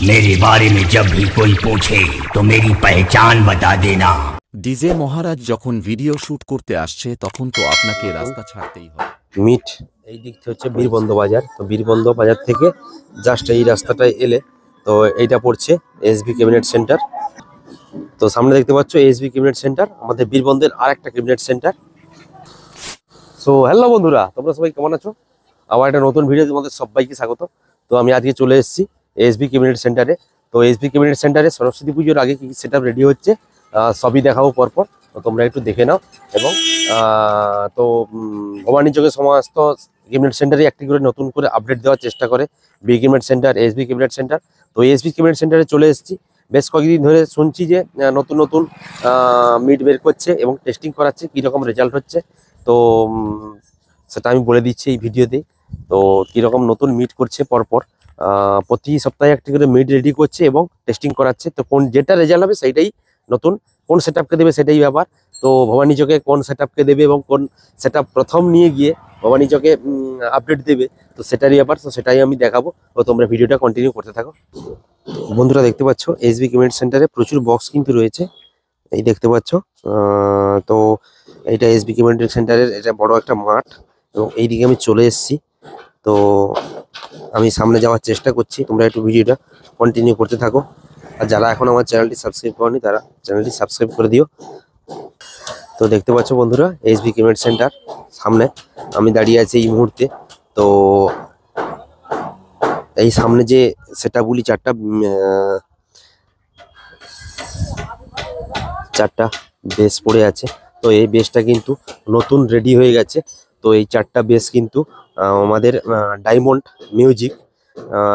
मेरे बारे में जब भी कोई पूछे तो मेरी पहचान बता देना। ডিজে মহারাজ যখন ভিডিও শুট করতে আসছে তখন তো আপনাকে রাস্তা ছাড়তেই হবে। মিট এই দিকটা হচ্ছে বীরবন্ধ বাজার। তো বীরবন্ধ বাজার থেকে জাস্ট এই রাস্তাটায় এলে তো এইটা পড়ছে এসবি ক্যাবিনেট সেন্টার। তো সামনে দেখতে পাচ্ছ এসবি ক্যাবিনেট সেন্টার, আমাদের বীরবন্ধের আরেকটা ক্যাবিনেট সেন্টার। সো হ্যালো বন্ধুরা, তোমরা সবাই কেমন আছো? আবার একটা নতুন ভিডিও তোমাদের সবাইকে স্বাগত। তো আমি আজকে চলে এসেছি এসবি ক্যাবিনেট সেন্টারে। তো এসবি ক্যাবিনেট সেন্টারে সরস্বতী পুজোর আগে কি সেটআপ রেডি হচ্ছে সবই দেখাবো পরপর, তো তোমরা একটু দেখে নাও। এবং তো ভবানী চকের সমস্ত ক্যাবিনেট সেন্টারে একটি করে নতুন করে আপডেট দেওয়ার চেষ্টা করে B cabinet centre, SB cabinet centre. তো এসবি ক্যাবিনেট সেন্টারে চলে এসেছি। বেশ কয়েকদিন ধরে শুনছি যে নতুন নতুন মিট বের করছে এবং টেস্টিং করাচ্ছে, কীরকম রেজাল্ট হচ্ছে তো সেটা আমি বলে দিচ্ছি এই ভিডিওতে। তো কীরকম নতুন মিট করছে পরপর প্রতি সপ্তাহে একটি করে মিট রেডি করছে এবং টেস্টিং করাচ্ছে। তো কোন যেটা রেজাল্ট হবে সেইটাই নতুন, কোন সেটআপকে দেবে সেটাই ব্যাপার। তো ভবানী চকে কোন সেটআপকে দেবে এবং কোন সেটআপ প্রথম নিয়ে গিয়ে ভবানী চকে আপডেট দেবে, তো সেটারই ব্যাপার। তো সেটাই আমি দেখাবো, তো তোমরা ভিডিওটা কন্টিনিউ করতে থাকো। বন্ধুরা দেখতে পাচ্ছ এসবি ক্যাবিনেট সেন্টারে প্রচুর বক্স কিন্তু রয়েছে, এই দেখতে পাচ্ছ। তো এইটা এসবি ক্যাবিনেট সেন্টারের এটা বড় একটা মাঠ এবং এইদিকে আমি চলে এসেছি। তো আমি সামনে যাওয়ার চেষ্টা করছি, তোমরা একটু ভিডিওটা কন্টিনিউ করতে থাকো। আর যারা এখন আমার চ্যানেলটি সাবস্ক্রাইব করেনি তারা চ্যানেলটি সাবস্ক্রাইব করে দিও। তো দেখতে পাচ্ছ বন্ধুরা এসবি ক্যাবিনেট সেন্টার সামনে আমি দাঁড়িয়ে আছি এই মুহূর্তে। তো এই সামনে যে সেটআপগুলি চারটা বেস পড়ে আছে, তো এই বেসটা কিন্তু নতুন রেডি হয়ে গেছে। তো এই চারটা বেস কিন্তু আমাদের ডায়মন্ড মিউজিক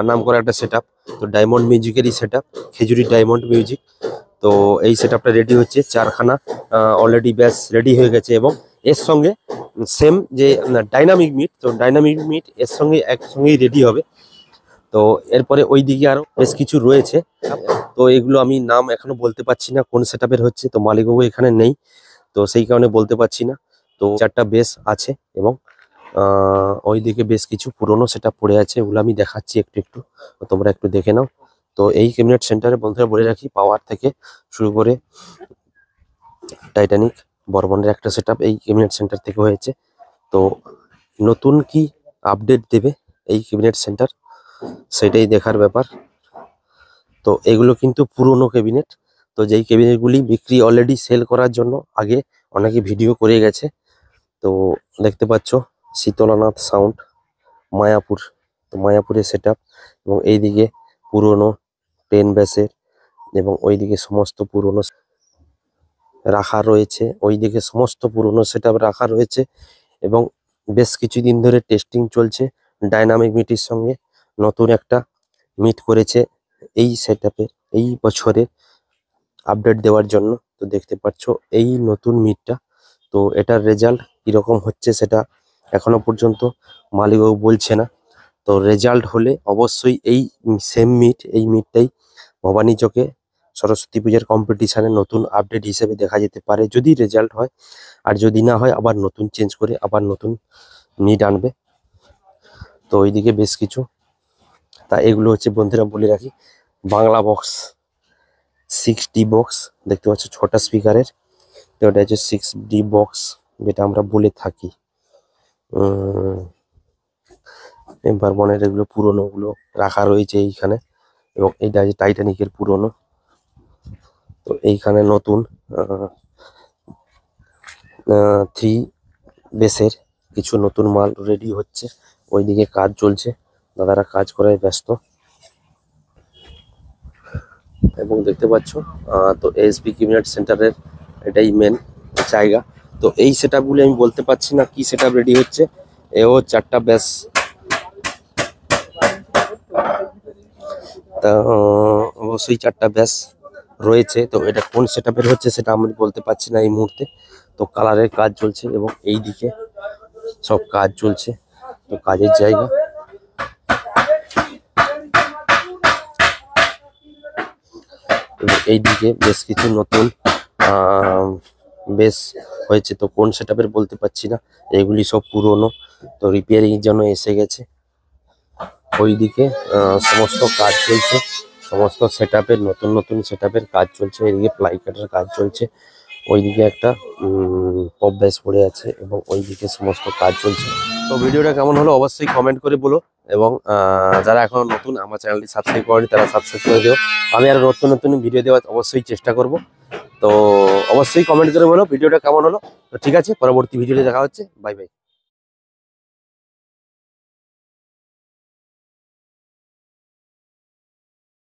নাম করা একটা সেটআপ। তো ডায়মন্ড মিউজিকেরই সেটআপ, খেজুরি ডায়মন্ড মিউজিক। তো এই সেটআপটা রেডি হচ্ছে, চারখানা অলরেডি ব্যাস রেডি হয়ে গেছে এবং এর সঙ্গে সেম যে ডাইনামিক মিট, তো ডাইনামিক মিট এর সঙ্গে একসঙ্গেই রেডি হবে। তো এরপরে ওই দিকে আরও বেশ কিছু রয়েছে, তো এগুলো আমি নাম এখনো বলতে পারছি না কোন সেটআপের হচ্ছে। তো মালিকবাবু এখানে নেই, তো সেই কারণে বলতে পারছি না। তো চারটা বেস আছে এবং ওই দিকে বেশ কিছু পুরনো সেটআপ পড়ে আছে, ওগুলো আমি দেখাচ্ছি একটু একটু, তোমরা একটু দেখে নাও। তো এই ক্যাবিনেট সেন্টারে বন্ধুরা বলে রাখি পাওয়ার থেকে শুরু করে টাইটানিক বর্বনের একটা সেটআপ এই ক্যাবিনেট সেন্টার থেকে হয়েছে। তো নতুন কি আপডেট দেবে এই ক্যাবিনেট সেন্টার সেটাই দেখার ব্যাপার। তো এগুলো কিন্তু পুরনো ক্যাবিনেট, তো যেই ক্যাবিনেটগুলি বিক্রি অলরেডি সেল করার জন্য আগে অনেকে ভিডিও করে গেছে। তো দেখতে পাচ্ছ শীতলানাথ সাউন্ড মায়াপুর, তো মায়াপুরের সেটআপ এবং এইদিকে পুরনো 10 ব্যাসের এবং ওইদিকে সমস্ত পুরনো রাখা রয়েছে, ওইদিকে সমস্ত পুরনো সেটআপ রাখা রয়েছে এবং বেশ কিছুদিন ধরে টেস্টিং চলছে ডাইনামিক মিটের সঙ্গে। নতুন একটা মিট করেছে এই সেটআপে এই বছরে আপডেট দেওয়ার জন্য। তো দেখতে পাচ্ছ এই নতুন মিটটা, তো এটার রেজাল্ট কীরকম হচ্ছে সেটা এখনো পর্যন্ত মালিকবাবু বলছে না। তো রেজাল্ট হলে অবশ্যই এই সেম মিট, এই মিটটাই ভবানী চকে সরস্বতী পূজার কম্পিটিশানে নতুন আপডেট হিসেবে দেখা যেতে পারে যদি রেজাল্ট হয়। আর যদি না হয় আবার নতুন চেঞ্জ করে আবার নতুন মিট আনবে। তো ওইদিকে বেশ কিছু, তা এগুলো হচ্ছে বন্ধুরা বলে রাখি বাংলা বক্স 6D বক্স দেখতে পাচ্ছ, 6টা স্পিকারের। তো ওটা হচ্ছে 6D বক্স যেটা আমরা বলে থাকি। বর্বনের এগুলো পুরোনোগুলো রাখা রয়েছে এইখানে এবং এইটা যে টাইটানিকের পুরনো। তো এইখানে নতুন 3 বেসের কিছু নতুন মাল রেডি হচ্ছে, ওইদিকে কাজ চলছে, দাদারা কাজ করায় ব্যস্ত। এবং দেখতে পাচ্ছ তো এসবি ক্যাবিনেট সেন্টারের এটাই মেন জায়গা। তো এই সেটআপগুলি আমি বলতে পারছি না কি সেটআপ রেডি হচ্ছে। এও চারটা ব্যাস, তা অবশ্যই চারটা ব্যাস রয়েছে। তো এটা কোন সেটআপের হচ্ছে সেটা আমি বলতে পারছি না এই মুহূর্তে। তো কালারের কাজ চলছে এবং এই দিকে সব কাজ চলছে, তো কাজের জায়গা। এইদিকে বেশ কিছু নতুন বেশ হয়েছে, তো কোন সেটআপের বলতে পারছি না, এগুলি সব পুরনো, তো রিপেয়ারিং এর জন্য এসে গেছে। ওইদিকে সমস্ত কাজ চলছে সমস্ত সেটআপের নতুন নতুন সেটআপের কাজ চলছে। এদিকে প্লাই কাটার কাজ চলছে, ওইদিকে একটা পপ বেস পড়ে আছে এবং ওইদিকে সমস্ত কাজ চলছে। তো ভিডিওটা কেমন হলো অবশ্যই কমেন্ট করে বলো, এবং যারা এখনো নতুন আমার চ্যানেলটি সাবস্ক্রাইব করেনি তারা সাবস্ক্রাইব করে দিও। আমি আরো নতুন নতুন ভিডিও দেওয়ার অবশ্যই চেষ্টা করব। তো অবশ্যই কমেন্ট করে বলো ভিডিওটা কেমন হলো। তো ঠিক আছে, পরবর্তী ভিডিওতে দেখা হচ্ছে। Bye bye.